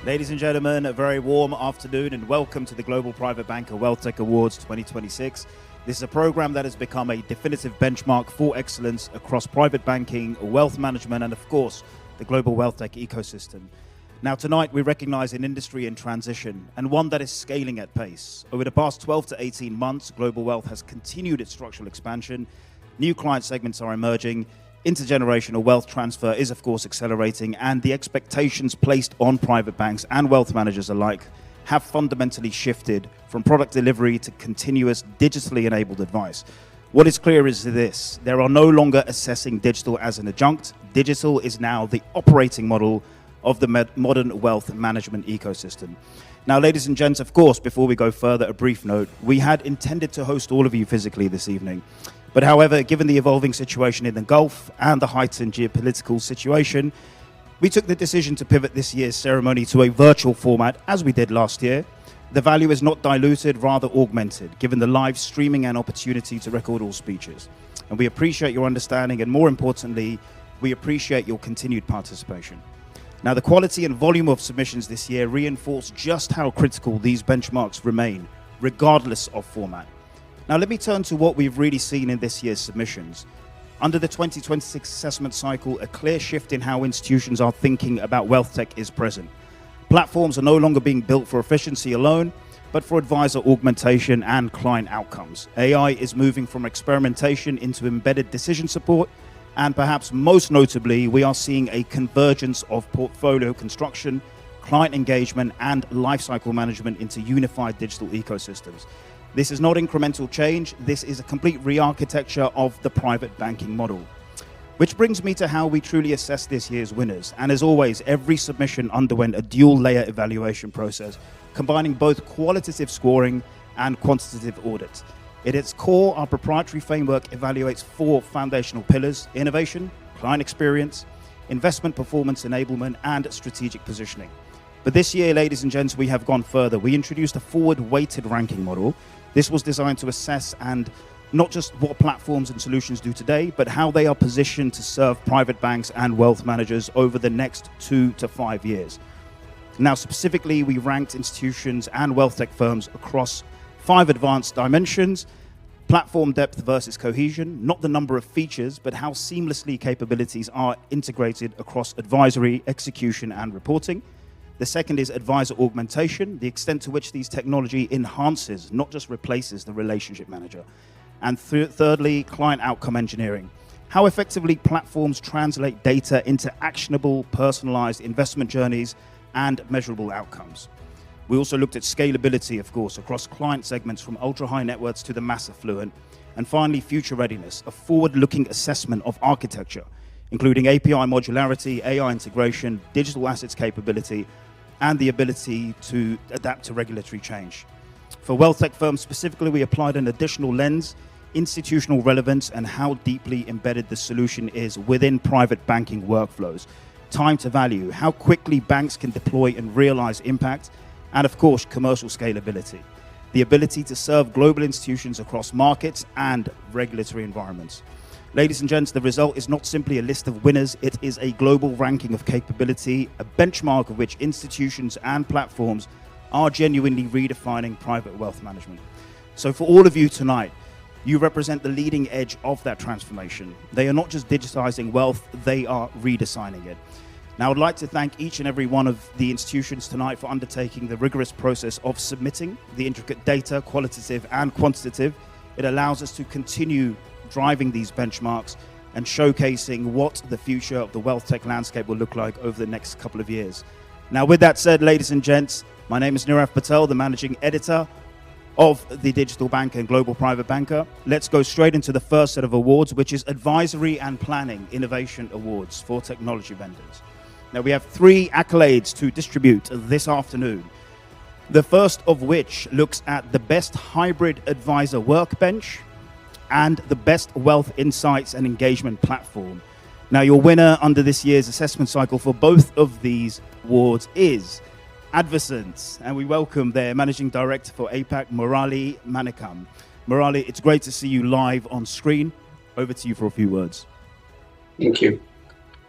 Ladies and gentlemen, a very warm afternoon and welcome to the Global Private Banker WealthTech Awards 2026. This is a program that has become a definitive benchmark for excellence across private banking, wealth management, and of course, the global WealthTech ecosystem. Now tonight, we recognize an industry in transition and one that is scaling at pace. Over the past 12 to 18 months, global wealth has continued its structural expansion. New client segments are emerging. Intergenerational wealth transfer is, of course, accelerating, and the expectations placed on private banks and wealth managers alike have fundamentally shifted from product delivery to continuous digitally enabled advice. What is clear is this: there are no longer assessing digital as an adjunct. Digital is now the operating model of the modern wealth management ecosystem. Now, ladies and gents, of course, before we go further, a brief note. We had intended to host all of you physically this evening. But however, given the evolving situation in the Gulf and the heightened geopolitical situation, we took the decision to pivot this year's ceremony to a virtual format, as we did last year. The value is not diluted, rather augmented, given the live streaming and opportunity to record all speeches. And we appreciate your understanding, and more importantly, we appreciate your continued participation. Now, the quality and volume of submissions this year reinforce just how critical these benchmarks remain, regardless of format. Now, let me turn to what we've really seen in this year's submissions. Under the 2026 assessment cycle, a clear shift in how institutions are thinking about wealth tech is present. Platforms are no longer being built for efficiency alone, but for advisor augmentation and client outcomes. AI is moving from experimentation into embedded decision support, and perhaps most notably, we are seeing a convergence of portfolio construction, client engagement, and lifecycle management into unified digital ecosystems. This is not incremental change, this is a complete re-architecture of the private banking model. Which brings me to how we truly assess this year's winners. And as always, every submission underwent a dual-layer evaluation process, combining both qualitative scoring and quantitative audit. At its core, our proprietary framework evaluates four foundational pillars: innovation, client experience, investment performance enablement, and strategic positioning. But this year, ladies and gents, we have gone further. We introduced a forward-weighted ranking model. This was designed to assess and not just what platforms and solutions do today, but how they are positioned to serve private banks and wealth managers over the next 2 to 5 years. Now, specifically, we ranked institutions and wealth tech firms across 5 advanced dimensions: platform depth versus cohesion, not the number of features, but how seamlessly capabilities are integrated across advisory, execution, and reporting. The second is advisor augmentation, the extent to which these technology enhances, not just replaces, the relationship manager. And thirdly, client outcome engineering, how effectively platforms translate data into actionable, personalized investment journeys and measurable outcomes. We also looked at scalability, of course, across client segments from ultra-high net worths to the mass affluent. And finally, future readiness, a forward-looking assessment of architecture, including API modularity, AI integration, digital assets capability, and the ability to adapt to regulatory change. For wealth tech firms specifically, we applied an additional lens: institutional relevance and how deeply embedded the solution is within private banking workflows. Time to value, how quickly banks can deploy and realize impact, and of course, commercial scalability, the ability to serve global institutions across markets and regulatory environments. Ladies and gents, the result is not simply a list of winners, it is a global ranking of capability, a benchmark of which institutions and platforms are genuinely redefining private wealth management. So for all of you tonight, you represent the leading edge of that transformation. They are not just digitizing wealth, they are redesigning it. Now, I'd like to thank each and every one of the institutions tonight for undertaking the rigorous process of submitting the intricate data, qualitative and quantitative. It allows us to continue driving these benchmarks and showcasing what the future of the wealth tech landscape will look like over the next couple of years. Now, with that said, ladies and gents, my name is Nirav Patel, the managing editor of the Digital Banker and Global Private Banker. Let's go straight into the first set of awards, which is Advisory and Planning Innovation Awards for technology vendors. Now, we have 3 accolades to distribute this afternoon. The first of which looks at the best hybrid advisor workbench and the best wealth insights and engagement platform. Now, your winner under this year's assessment cycle for both of these awards is Advisant, and we welcome their Managing Director for APAC, Murali Manikam. Murali, it's great to see you live on screen. Over to you for a few words. Thank you.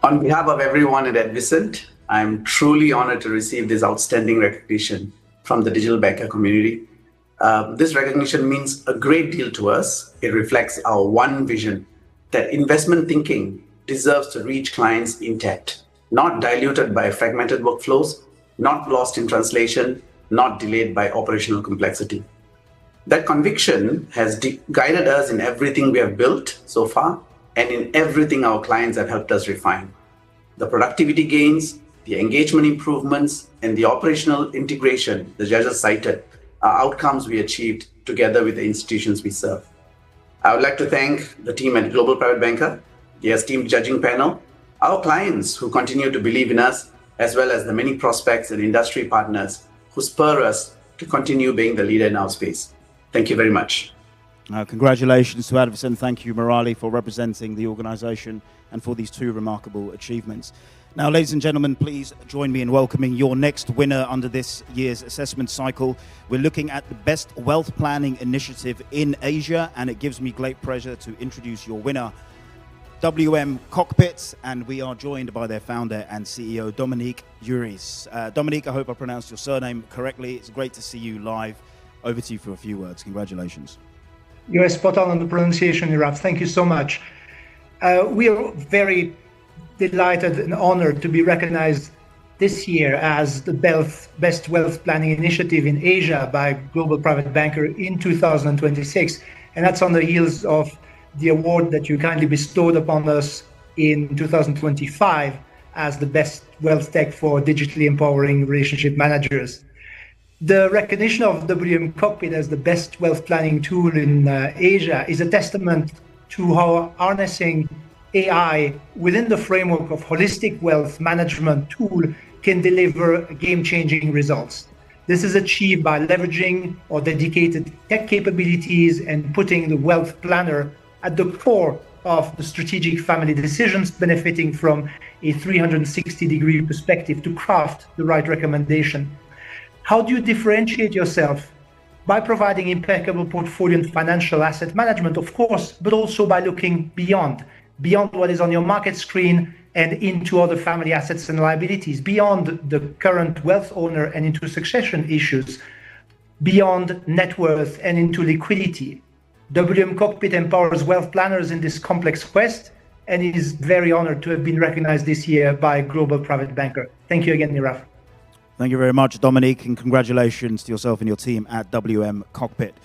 On behalf of everyone at Advisant, I'm truly honored to receive this outstanding recognition from the digital banker community. This recognition means a great deal to us. It reflects our one vision that investment thinking deserves to reach clients intact, not diluted by fragmented workflows, not lost in translation, not delayed by operational complexity. That conviction has guided us in everything we have built so far and in everything our clients have helped us refine. The productivity gains, the engagement improvements, and the operational integration the judges cited are outcomes we achieved together with the institutions we serve. I would like to thank the team at Global Private Banker, the esteemed judging panel, our clients who continue to believe in us, as well as the many prospects and industry partners who spur us to continue being the leader in our space. Thank you very much. Congratulations to Advison. Thank you, Murali, for representing the organization and for these two remarkable achievements. Now, ladies and gentlemen, please join me in welcoming your next winner under this year's assessment cycle. We're looking at the Best Wealth Planning Initiative in Asia, and it gives me great pleasure to introduce your winner, WM Cockpit, and we are joined by their founder and CEO, Dominique Uris. Dominique, I hope I pronounced your surname correctly. It's great to see you live. Over to you for a few words. Congratulations. You're spot on the pronunciation, Iraf. Thank you so much. We are very delighted and honored to be recognized this year as the Best Wealth Planning Initiative in Asia by Global Private Banker in 2026. And that's on the heels of the award that you kindly bestowed upon us in 2025 as the Best WealthTech for digitally empowering relationship managers. The recognition of WM Cockpit as the best wealth planning tool in Asia is a testament to how harnessing AI within the framework of holistic wealth management tool can deliver game-changing results. This is achieved by leveraging our dedicated tech capabilities and putting the wealth planner at the core of the strategic family decisions, benefiting from a 360-degree perspective to craft the right recommendation. How do you differentiate yourself? By providing impeccable portfolio and financial asset management, of course, but also by looking beyond what is on your market screen and into other family assets and liabilities, beyond the current wealth owner and into succession issues, beyond net worth and into liquidity. WM Cockpit empowers wealth planners in this complex quest and is very honored to have been recognized this year by Global Private Banker. Thank you again, Nirav. Thank you very much, Dominique, and congratulations to yourself and your team at WM Cockpit.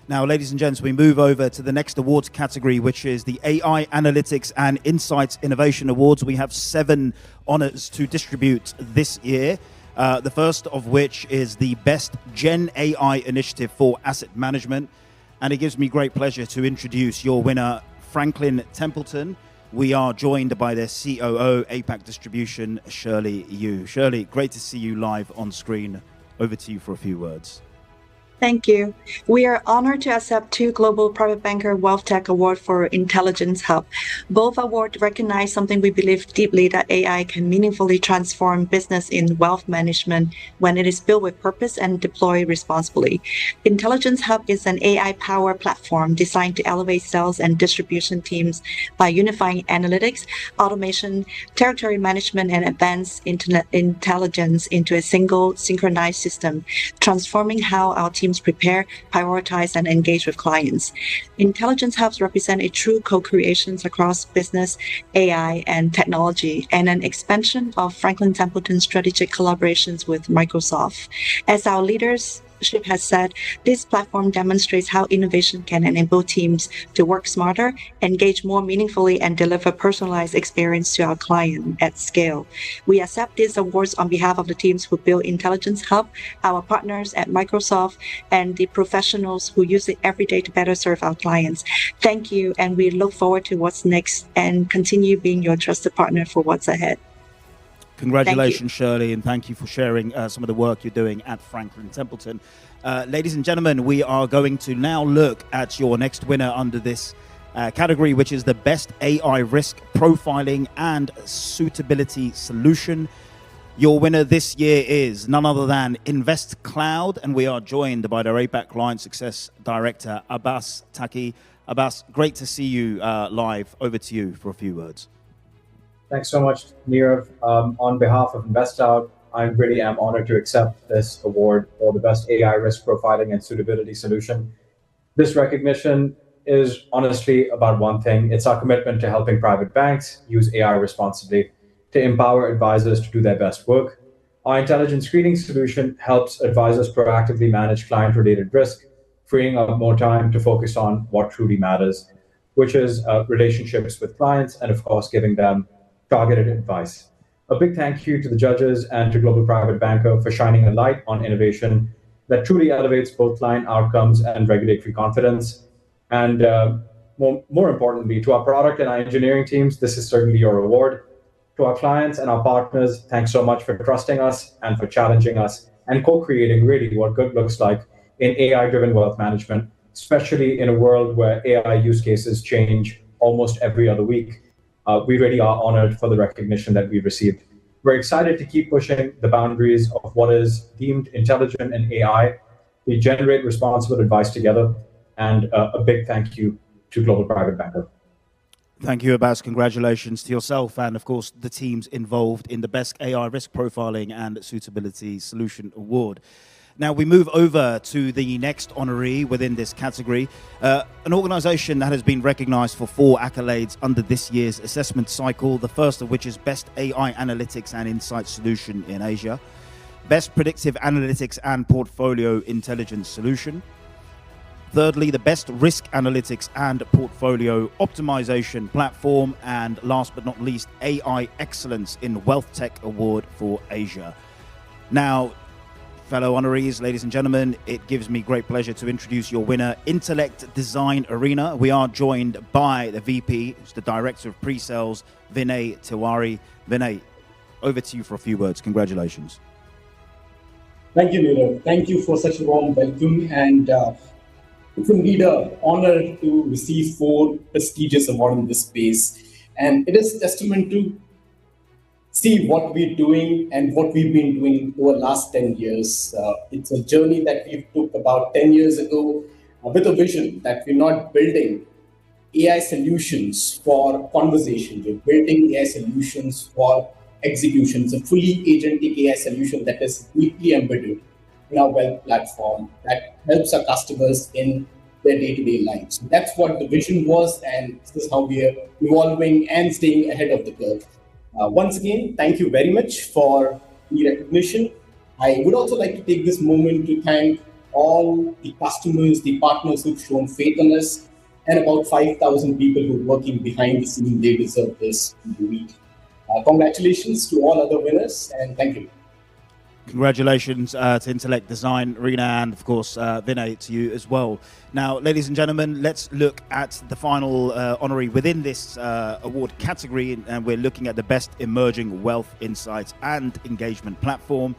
Now, ladies and gents, we move over to the next awards category, which is the AI Analytics and Insights Innovation Awards. We have 7 honors to distribute this year. The first of which is the Best Gen AI Initiative for Asset Management. And it gives me great pleasure to introduce your winner, Franklin Templeton. We are joined by their COO, APAC Distribution, Shirley Yu. Shirley, great to see you live on screen. Over to you for a few words. Thank you. We are honored to accept 2 Global Private Banker WealthTech Award for Intelligence Hub. Both awards recognize something we believe deeply, that AI can meaningfully transform business in wealth management when it is built with purpose and deployed responsibly. Intelligence Hub is an AI-powered platform designed to elevate sales and distribution teams by unifying analytics, automation, territory management, and advanced intelligence into a single synchronized system, transforming how our teams prepare, prioritize, and engage with clients. Intelligence hubs represent a true co-creation across business, AI, and technology, and an expansion of Franklin Templeton's strategic collaborations with Microsoft. As our leaders has said, this platform demonstrates how innovation can enable teams to work smarter, engage more meaningfully, and deliver personalized experience to our client at scale. We accept these awards on behalf of the teams who build Intelligence Hub, our partners at Microsoft, and the professionals who use it every day to better serve our clients. Thank you, and we look forward to what's next and continue being your trusted partner for what's ahead. Congratulations, Shirley, and thank you for sharing some of the work you're doing at Franklin Templeton. Ladies and gentlemen, we are going to now look at your next winner under this category, which is the Best AI Risk Profiling and Suitability Solution. Your winner this year is none other than Invest Cloud, and we are joined by their APAC Client Success Director, Abbas Taki. Abbas, great to see you live. Over to you for a few words. Thanks so much, Nirav. On behalf of InvestOut, I really am honored to accept this award for the best AI risk profiling and suitability solution. This recognition is honestly about one thing. It's our commitment to helping private banks use AI responsibly to empower advisors to do their best work. Our intelligent screening solution helps advisors proactively manage client-related risk, freeing up more time to focus on what truly matters, which is relationships with clients and, of course, giving them targeted advice. A big thank you to the judges and to Global Private Banker for shining a light on innovation that truly elevates both client outcomes and regulatory confidence. And more importantly, to our product and our engineering teams, this is certainly your reward. To our clients and our partners, thanks so much for trusting us and for challenging us and co-creating really what good looks like in AI-driven wealth management, especially in a world where AI use cases change almost every other week. We really are honored for the recognition that we've received. We're excited to keep pushing the boundaries of what is deemed intelligent in AI. We generate responsible advice together, and a big thank you to Global Private Banker. Thank you, Abbas. Congratulations to yourself and, of course, the teams involved in the Best AI Risk Profiling and Suitability Solution Award. Now we move over to the next honoree within this category, an organization that has been recognized for 4 accolades under this year's assessment cycle, the first of which is Best AI Analytics and Insight Solution in Asia, Best Predictive Analytics and Portfolio Intelligence Solution, thirdly, the Best Risk Analytics and Portfolio Optimization Platform, and last but not least, AI Excellence in WealthTech Award for Asia. Now, fellow honorees, ladies and gentlemen, it gives me great pleasure to introduce your winner, Intellect Design Arena. We are joined by the VP, who's the Director of Pre-Sales, Vinay Tiwari. Vinay, over to you for a few words. Congratulations. Thank you, Nirav. Thank you for such a warm welcome. And it's indeed an honor to receive 4 prestigious awards in this space. And it is testament to see what we're doing and what we've been doing over the last 10 years. It's a journey that we took about 10 years ago with a vision that we're not building AI solutions for conversation. We're building AI solutions for execution. It's a fully agentic AI solution that is deeply embedded in our wealth platform that helps our customers in their day-to-day lives. That's what the vision was, and this is how we are evolving and staying ahead of the curve. Once again, thank you very much for the recognition. I would also like to take this moment to thank all the customers, the partners who've shown faith in us, and about 5,000 people who are working behind the scenes. They deserve this week. Congratulations to all other winners, and thank you. Congratulations to Intellect Design Arena, and of course Vinay, to you as well. Now, ladies and gentlemen, let's look at the final honoree within this award category, and we're looking at the Best Emerging Wealth Insights and Engagement Platform.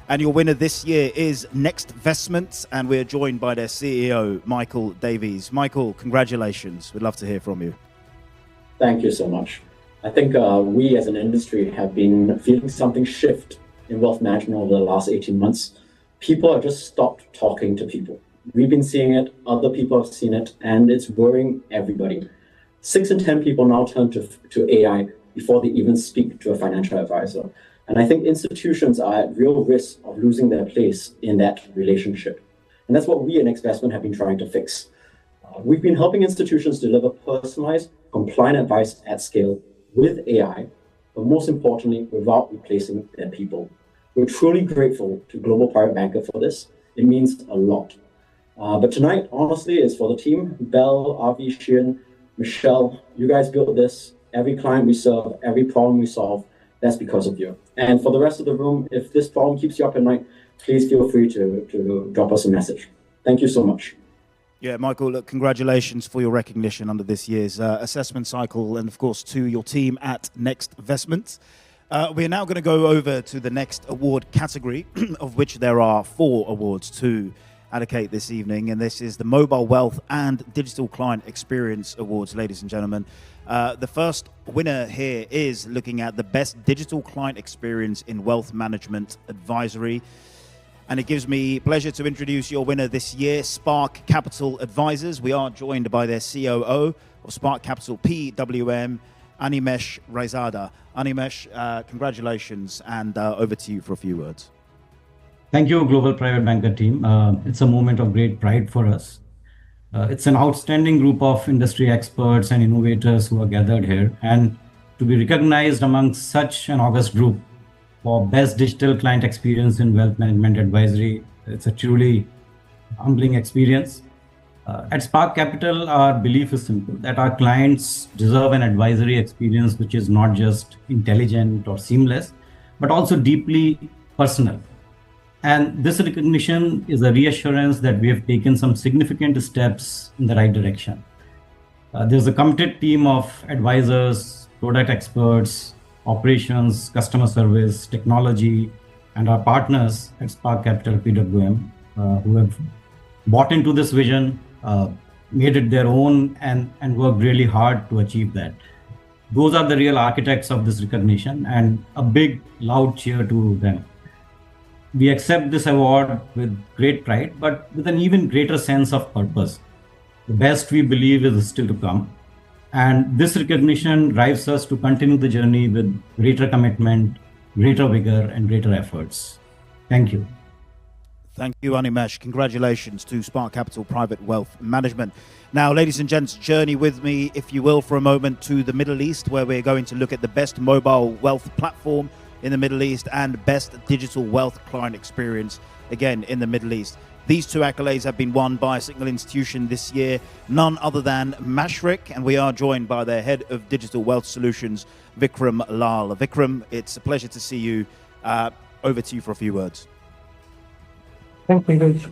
And your winner this year is NextVestments, and we're joined by their CEO, Michael Davies. Michael, congratulations. We'd love to hear from you. Thank you so much. I think we as an industry have been feeling something shift in wealth management over the last 18 months. People have just stopped talking to people. We've been seeing it, other people have seen it, and it's worrying everybody. 6 in 10 people now turn to AI before they even speak to a financial advisor. And I think institutions are at real risk of losing their place in that relationship. And that's what we at NextVestment have been trying to fix. We've been helping institutions deliver personalized, compliant advice at scale with AI, but most importantly, without replacing their people. We're truly grateful to Global Private Banker for this. It means a lot. But tonight, honestly, is for the team. Belle, Avi, Shian, Michelle, you guys built this. Every client we serve, every problem we solve, that's because of you. And for the rest of the room, if this problem keeps you up at night, please feel free to drop us a message. Thank you so much. Yeah, Michael, look, congratulations for your recognition under this year's assessment cycle, and of course to your team at NextVestments. We're now going to go over to the next award category, of which there are 4 awards to allocate this evening, and this is the Mobile Wealth and Digital Client Experience Awards, ladies and gentlemen. The first winner here is looking at the Best Digital Client Experience in Wealth Management Advisory. And it gives me pleasure to introduce your winner this year, Spark Capital Advisors. We are joined by their COO of Spark Capital, PWM, Animesh Raizada. Animesh, congratulations, and over to you for a few words. Thank you, Global Private Banker team. It's a moment of great pride for us. It's an outstanding group of industry experts and innovators who are gathered here, and to be recognized among such an august group for best digital client experience in wealth management advisory, it's a truly humbling experience. At Spark Capital, our belief is simple, that our clients deserve an advisory experience which is not just intelligent or seamless, but also deeply personal. And this recognition is a reassurance that we have taken some significant steps in the right direction. There's a committed team of advisors, product experts, operations, customer service, technology, and our partners at Spark Capital PWM who have bought into this vision, made it their own, and worked really hard to achieve that. Those are the real architects of this recognition, and a big, loud cheer to them. We accept this award with great pride, but with an even greater sense of purpose. The best, we believe, is still to come. And this recognition drives us to continue the journey with greater commitment, greater vigor, and greater efforts. Thank you. Thank you, Animesh. Congratulations to Spark Capital Private Wealth Management. Now, ladies and gents, journey with me, if you will, for a moment to the Middle East, where we're going to look at the best mobile wealth platform in the Middle East and best digital wealth client experience, again, in the Middle East. These two accolades have been won by a single institution this year, none other than Mashreq, and we are joined by their head of digital wealth solutions, Vikram Lal. Vikram, it's a pleasure to see you. Over to you for a few words. Thanks, Neeraj.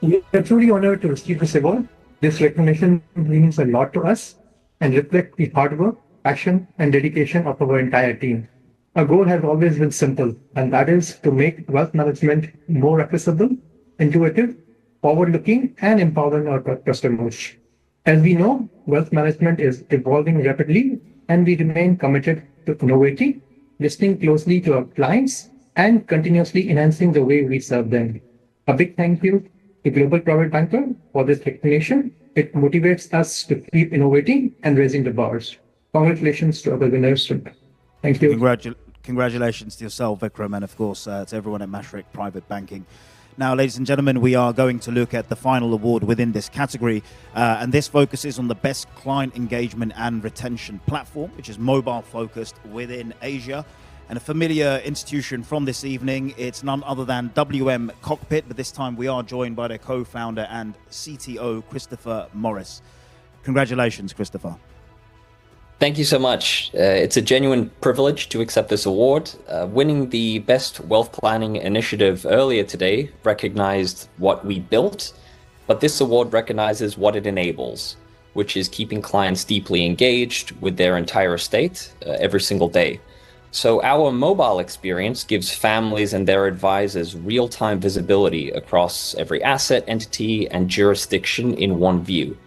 We are truly honored to receive this award. This recognition means a lot to us and reflects the hard work, passion, and dedication of our entire team. Our goal has always been simple, and that is to make wealth management more accessible, intuitive, forward-looking, and empowering our customers. As we know, wealth management is evolving rapidly, and we remain committed to innovating, listening closely to our clients, and continuously enhancing the way we serve them. A big thank you to Global Private Banker for this recognition. It motivates us to keep innovating and raising the bars. Congratulations to other winners. Thank you. Congratulations to yourself, Vikram, and of course to everyone at Mashreq Private Banking. Now, ladies and gentlemen, we are going to look at the final award within this category, and this focuses on the best client engagement and retention platform, which is mobile focused within Asia. And a familiar institution from this evening, it's none other than WM Cockpit, but this time we are joined by their co-founder and CTO, Christopher Morris. Congratulations, Christopher. Thank you so much. It's a genuine privilege to accept this award. Winning the Best Wealth Planning Initiative earlier today recognized what we built, but this award recognizes what it enables, which is keeping clients deeply engaged with their entire estate every single day. So our mobile experience gives families and their advisors real-time visibility across every asset, entity, and jurisdiction in one view.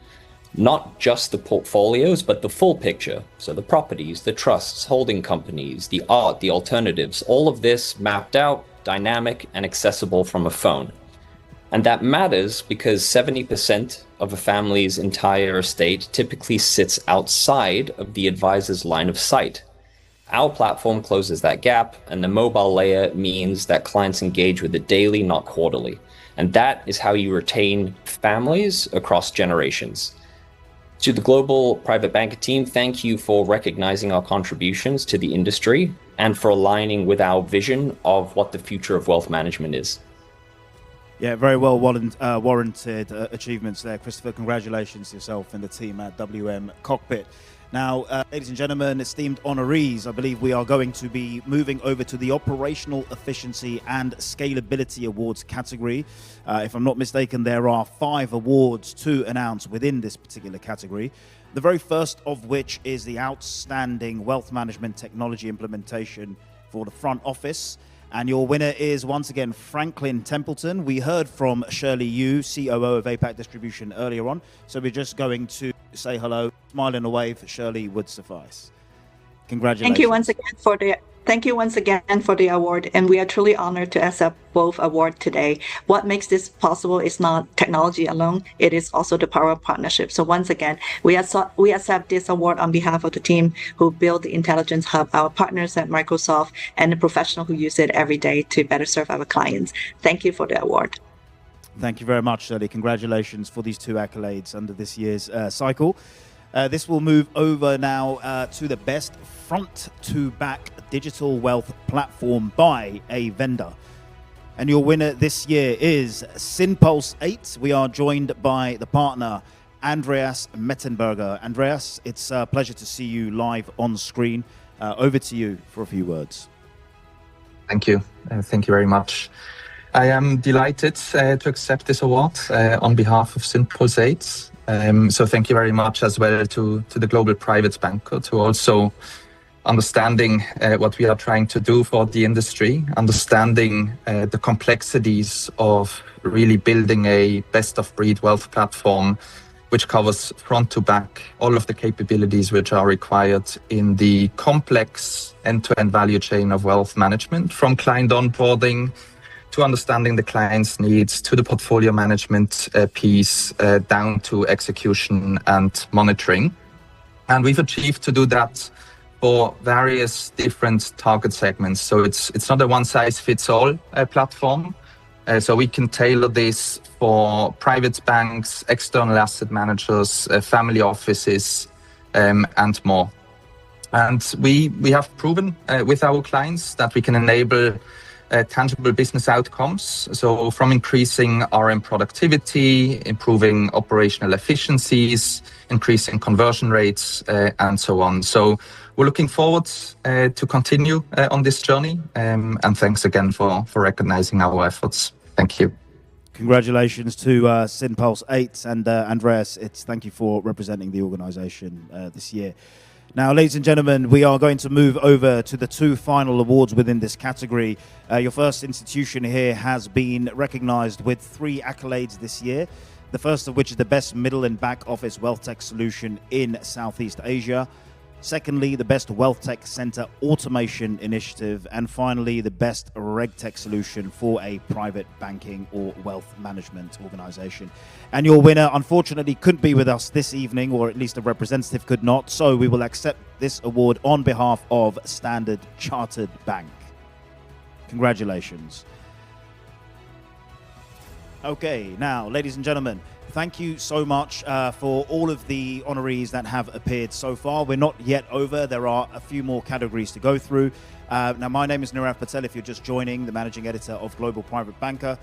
Not just the portfolios, but the full picture. So the properties, the trusts, holding companies, the art, the alternatives, all of this mapped out, dynamic, and accessible from a phone. And that matters because 70% of a family's entire estate typically sits outside of the advisor's line of sight. Our platform closes that gap, and the mobile layer means that clients engage with it daily, not quarterly. And that is how you retain families across generations. To the Global Private Banker team, thank you for recognizing our contributions to the industry and for aligning with our vision of what the future of wealth management is. Yeah, very well warranted achievements there, Christopher. Congratulations to yourself and the team at WM Cockpit. Now, ladies and gentlemen, esteemed honorees, I believe we are going to be moving over to the Operational Efficiency and Scalability Awards category. If I'm not mistaken, there are 5 awards to announce within this particular category. The very first of which is the Outstanding Wealth Management Technology Implementation for the Front Office. And your winner is, once again, Franklin Templeton. We heard from Shirley Yu, COO of APAC Distribution, earlier on. So we're just going to say hello. Smile and a wave, Shirley, would suffice. Congratulations. Thank you once again for the Thank you once again for the award, and we are truly honored to accept both awards today. What makes this possible is not technology alone, it is also the power of partnership. So once again, we accept this award on behalf of the team who built the Intelligence Hub, our partners at Microsoft, and the professionals who use it every day to better serve our clients. Thank you for the award. Thank you very much, Shirley. Congratulations for these 2 accolades under this year's cycle. This will move over now to the best front-to-back digital wealth platform by a vendor. And your winner this year is Synpulse 8. We are joined by the partner, Andreas Mettenberger. Andreas, it's a pleasure to see you live on screen. Over to you for a few words. Thank you. Thank you very much. I am delighted to accept this award on behalf of Synpulse 8. So thank you very much as well to the Global Private Banker, to also understanding what we are trying to do for the industry, understanding the complexities of really building a best-of-breed wealth platform, which covers front to back all of the capabilities which are required in the complex end-to-end value chain of wealth management, from client onboarding to understanding the client's needs, to the portfolio management piece, down to execution and monitoring. And we've achieved to do that for various different target segments. So it's not a one-size-fits-all platform. So we can tailor this for private banks, external asset managers, family offices, and more. And we have proven with our clients that we can enable tangible business outcomes. So from increasing RM productivity, improving operational efficiencies, increasing conversion rates, and so on. So we're looking forward to continue on this journey. And thanks again for recognizing our efforts. Thank you. Congratulations to Synpulse 8 and Andreas. Thank you for representing the organization this year. Now, ladies and gentlemen, we are going to move over to the 2 final awards within this category. Your first institution here has been recognized with 3 accolades this year. The first of which is the best middle and back office wealth tech solution in Southeast Asia. Secondly, the best wealth tech center automation initiative. And finally, the best RegTech solution for a private banking or wealth management organization. And your winner, unfortunately, couldn't be with us this evening, or at least a representative could not. So we will accept this award on behalf of Standard Chartered Bank. Congratulations. Okay, now, ladies and gentlemen, thank you so much for all of the honorees that have appeared so far. We're not yet over. There are a few more categories to go through. Now, my name is Nirav Patel, if you're just joining, the managing editor of Global Private Banker.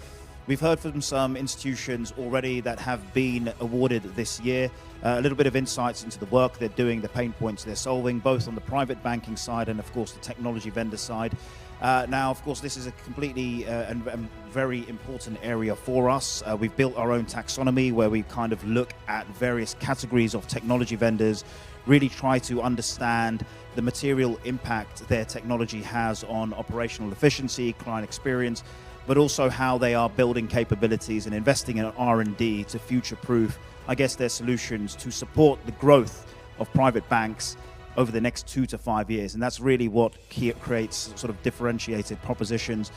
We've heard from some institutions already that have been awarded this year. A little bit of insights into the work they're doing, the pain points they're solving, both on the private banking side and, of course, the technology vendor side. Now, of course, this is a completely and very important area for us. We've built our own taxonomy where we kind of look at various categories of technology vendors, really try to understand the material impact their technology has on operational efficiency, client experience, but also how they are building capabilities and investing in R&D to future-proof, I guess, their solutions to support the growth of private banks over the next 2 to 5 years. And that's really what creates sort of differentiated propositions.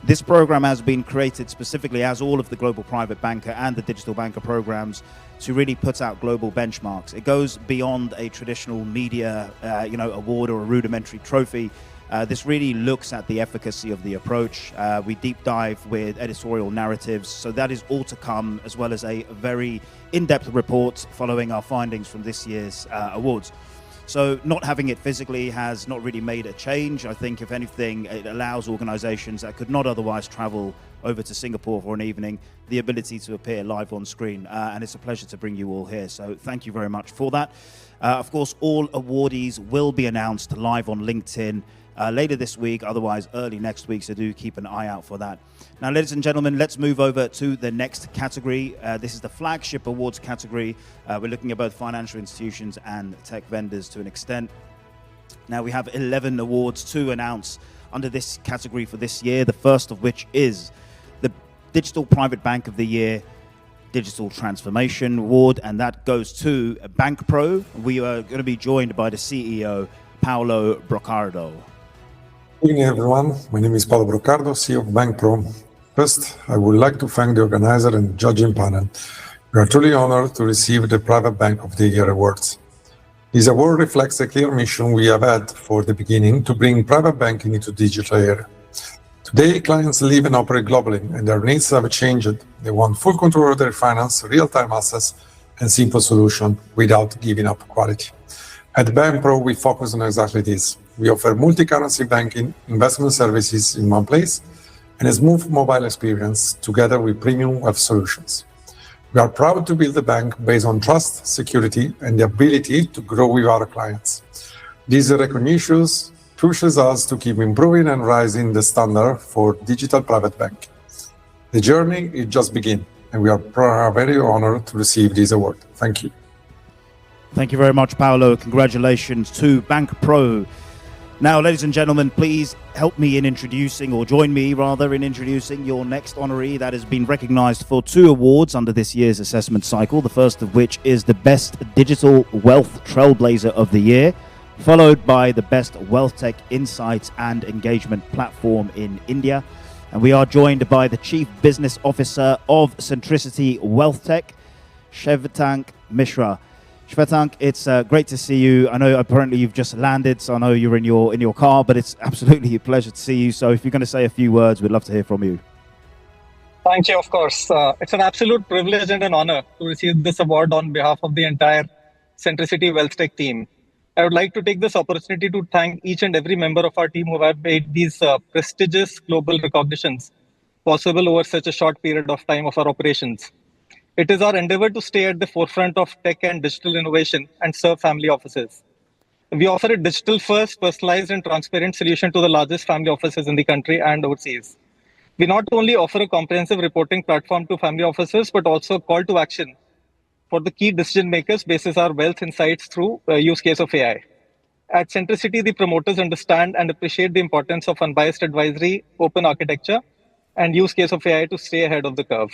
This program has been created specifically, as all of the Global Private Banker and the Digital Banker programs, to really put out global benchmarks. It goes beyond a traditional media award or a rudimentary trophy. This really looks at the efficacy of the approach. We deep dive with editorial narratives. So that is all to come, as well as a very in-depth report following our findings from this year's awards. So not having it physically has not really made a change. I think, if anything, it allows organizations that could not otherwise travel over to Singapore for an evening the ability to appear live on screen. And it's a pleasure to bring you all here. So thank you very much for that. Of course, all awardees will be announced live on LinkedIn later this week, otherwise early next week, so do keep an eye out for that. Now, ladies and gentlemen, let's move over to the next category. This is the flagship awards category. We're looking at both financial institutions and tech vendors to an extent. Now, we have 11 awards to announce under this category for this year, the first of which is the Digital Private Bank of the Year Digital Transformation Award, and that goes to Bank Pro. We are going to be joined by the CEO, Paolo Broccardo. Good evening, everyone. My name is Paulo Brocardo, CEO of BankPro. First, I would like to thank the organizer and judging panel. We are truly honored to receive the Private Bank of the Year awards. This award reflects a clear mission we have had for the beginning to bring private banking into the digital era. Today, clients live and operate globally, and their needs have changed. They want full control of their finance, real-time access, and simple solution without giving up quality. At BankPro, we focus on exactly this. We offer multi-currency banking, investment services in one place, and a smooth mobile experience together with premium web solutions. We are proud to build a bank based on trust, security, and the ability to grow with our clients. These recognitions pushes us to keep improving and rising the standard for digital private banking. The journey is just beginning, and we are very honored to receive this award. Thank you. Thank you very much, Paolo. Congratulations to BankPro. Now, ladies and gentlemen, please help me in introducing, or join me rather, in introducing your next honoree that has been recognized for 2 awards under this year's assessment cycle. The first of which is the Best Digital Wealth Trailblazer of the Year, followed by the Best WealthTech Insights and Engagement Platform in India. And we are joined by the Chief Business Officer of Centricity WealthTech, Shvetank Mishra. Shvetank, it's great to see you. I know apparently you've just landed, so I know you're in your car, but it's absolutely a pleasure to see you. So if you're going to say a few words, we'd love to hear from you. Thank you, of course. It's an absolute privilege and an honor to receive this award on behalf of the entire Centricity WealthTech team. I would like to take this opportunity to thank each and every member of our team who have made these prestigious global recognitions possible over such a short period of time of our operations. It is our endeavor to stay at the forefront of tech and digital innovation and serve family offices. We offer a digital-first, personalized and transparent solution to the largest family offices in the country and overseas. We not only offer a comprehensive reporting platform to family offices, but also a call to action for the key decision makers basis our wealth insights through use case of AI. At Centricity, the promoters understand and appreciate the importance of unbiased advisory, open architecture, and use case of AI to stay ahead of the curve.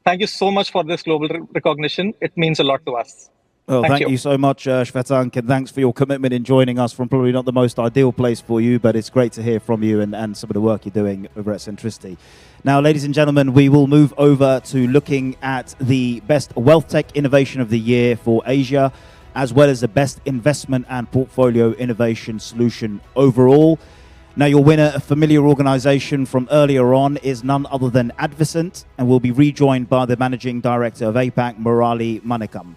Thank you so much for this global recognition. It means a lot to us. Well, thank you so much, Shvetank, and thanks for your commitment in joining us from probably not the most ideal place for you, but it's great to hear from you and some of the work you're doing over at Centricity. Now, ladies and gentlemen, we will move over to looking at the Best WealthTech Innovation of the Year for Asia, as well as the Best Investment and Portfolio Innovation Solution overall. Now, your winner, a familiar organization from earlier on, is none other than Advocent, and will be rejoined by the Managing Director of APAC, Murali Manikam.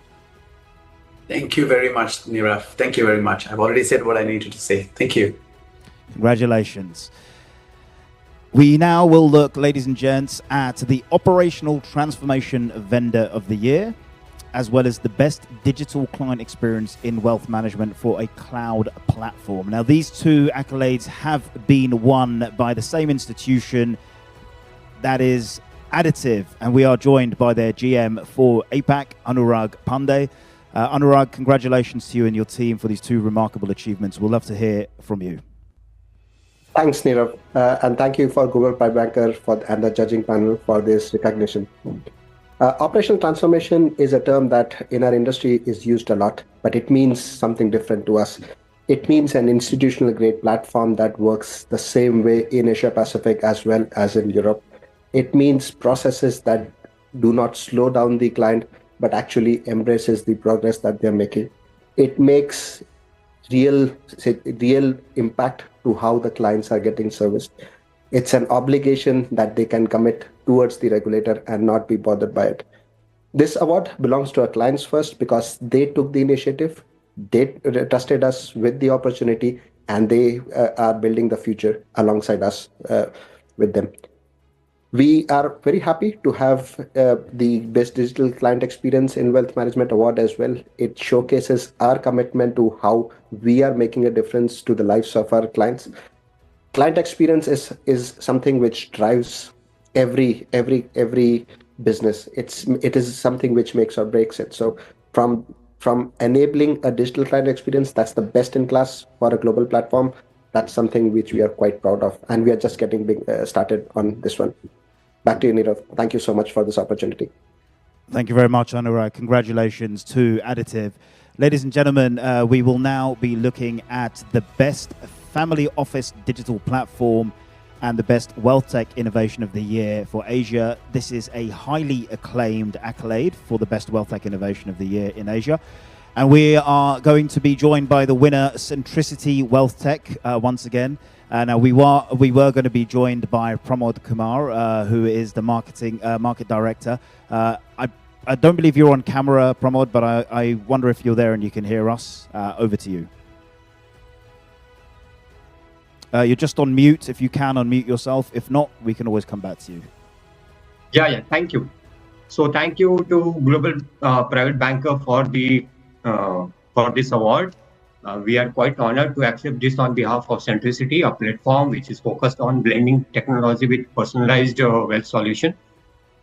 Thank you very much, Nirav. Thank you very much. I've already said what I needed to say. Thank you. Congratulations. We now will look, ladies and gents, at the Operational Transformation Vendor of the Year, as well as the Best Digital Client Experience in Wealth Management for a Cloud Platform. Now, these 2 accolades have been won by the same institution, that is Additive, and we are joined by their GM for APAC, Anurag Pandey. Anurag, congratulations to you and your team for these 2 remarkable achievements. We'll love to hear from you. Thanks, Nirav, and thank you for Global Private Banker and the judging panel for this recognition. Operational transformation is a term that in our industry is used a lot, but it means something different to us. It means an institutional grade platform that works the same way in Asia Pacific as well as in Europe. It means processes that do not slow down the client, but actually embraces the progress that they're making. It makes real impact to how the clients are getting serviced. It's an obligation that they can commit towards the regulator and not be bothered by it. This award belongs to our clients first because they took the initiative, they trusted us with the opportunity, and they are building the future alongside us with them. We are very happy to have the Best Digital Client Experience in Wealth Management Award as well. It showcases our commitment to how we are making a difference to the lives of our clients. Client experience is something which drives every business. It is something which makes or breaks it. So from enabling a digital client experience that's the best in class for a global platform, that's something which we are quite proud of, and we are just getting started on this one. Back to you, Nirav. Thank you so much for this opportunity. Thank you very much, Anurag. Congratulations to Additive. Ladies and gentlemen, we will now be looking at the Best family office digital platform, and the best WealthTech innovation of the year for Asia. This is a highly acclaimed accolade for the best WealthTech innovation of the year in Asia. And we are going to be joined by the winner, Centricity WealthTech, once again. Now we were going to be joined by Pramod Kumar, who is the market director. I don't believe you're on camera, Pramod, but I wonder if you're there and you can hear us. Over to you. You're just on mute. If you can, unmute yourself. If not, we can always come back to you. Yeah, thank you. So thank you to Global Private Banker for this award. We are quite honored to accept this on behalf of Centricity, a platform which is focused on blending technology with personalized wealth solution.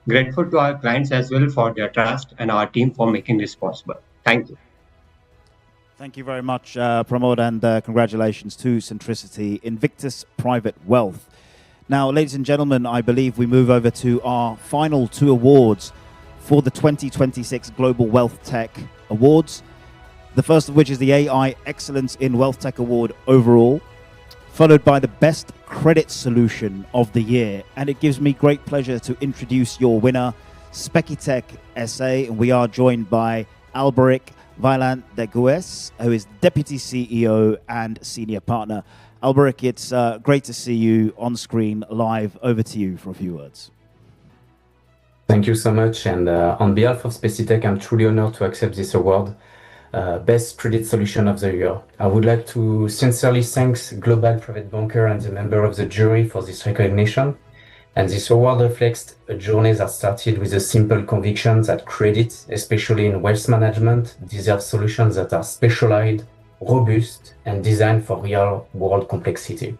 Grateful to our clients as well for their trust and our team for making this possible. Thank you. Thank you very much, Pramod, and congratulations to Centricity, Invictus Private Wealth. Now, ladies and gentlemen, I believe we move over to our final two awards for the 2026 Global Wealth Tech Awards. The first of which is the AI Excellence in Wealth Tech Award overall, followed by the Best Credit Solution of the Year. And it gives me great pleasure to introduce your winner, SpekiTech SA, and we are joined by Alberic Vailant de Gues, who is Deputy CEO and Senior Partner. Alberic, it's great to see you on screen live. Over to you for a few words. Thank you so much. And on behalf of SpekiTech, I'm truly honored to accept this award, Best Credit Solution of the Year. I would like to sincerely thank Global Private Banker and the member of the jury for this recognition. And this award reflects a journey that started with a simple conviction that credit, especially in wealth management, deserves solutions that are specialized, robust, and designed for real-world complexity.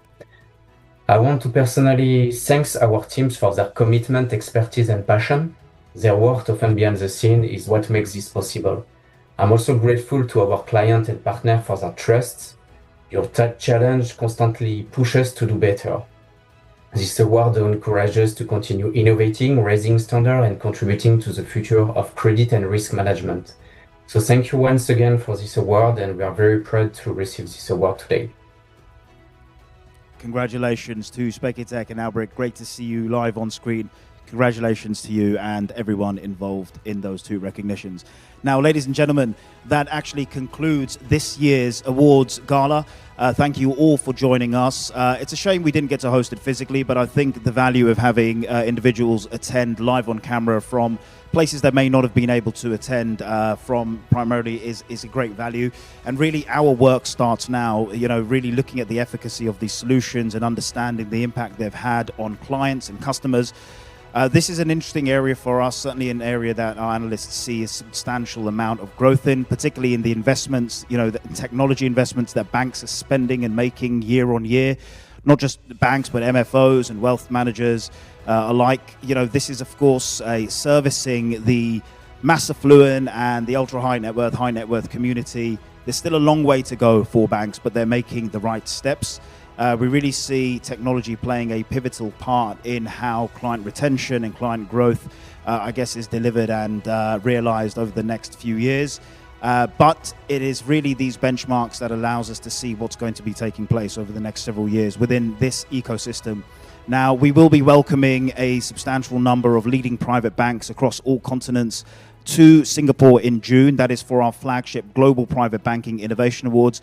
I want to personally thank our teams for their commitment, expertise, and passion. Their work often behind the scene is what makes this possible. I'm also grateful to our client and partner for their trust. Your challenge constantly pushes us to do better. This award encourages us to continue innovating, raising standards, and contributing to the future of credit and risk management. So thank you once again for this award, and we are very proud to receive this award today. Congratulations to SpekiTech and Alberic. Great to see you live on screen. Congratulations to you and everyone involved in those two recognitions. Now, ladies and gentlemen, that actually concludes this year's awards gala. Thank you all for joining us. It's a shame we didn't get to host it physically, but I think the value of having individuals attend live on camera from places that may not have been able to attend from primarily is a great value. And really our work starts now, really looking at the efficacy of these solutions and understanding the impact they've had on clients and customers. This is an interesting area for us, certainly an area that our analysts see a substantial amount of growth in, particularly in the investments, the technology investments that banks are spending and making year on year. Not just banks, but MFOs and wealth managers alike. This is, of course, servicing the mass affluent and the ultra high net worth community. There's still a long way to go for banks, but they're making the right steps. We really see technology playing a pivotal part in how client retention and client growth, is delivered and realized over the next few years. But it is really these benchmarks that allows us to see what's going to be taking place over the next several years within this ecosystem. Now, we will be welcoming a substantial number of leading private banks across all continents to Singapore in June. That is for our flagship Global Private Banking Innovation Awards.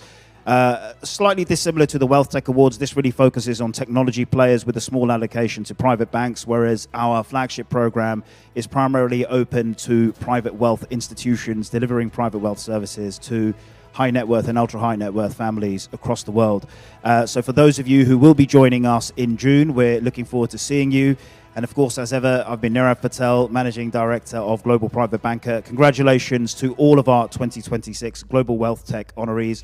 Slightly dissimilar to the WealthTech Awards, this really focuses on technology players with a small allocation to private banks, whereas our flagship program is primarily open to private wealth institutions delivering private wealth services to high net worth and ultra high net worth families across the world. So for those of you who will be joining us in June, we're looking forward to seeing you. And of course, as ever, I've been Nirav Patel, Managing Director of Global Private Banker. Congratulations to all of our 2026 Global Wealth Tech honorees.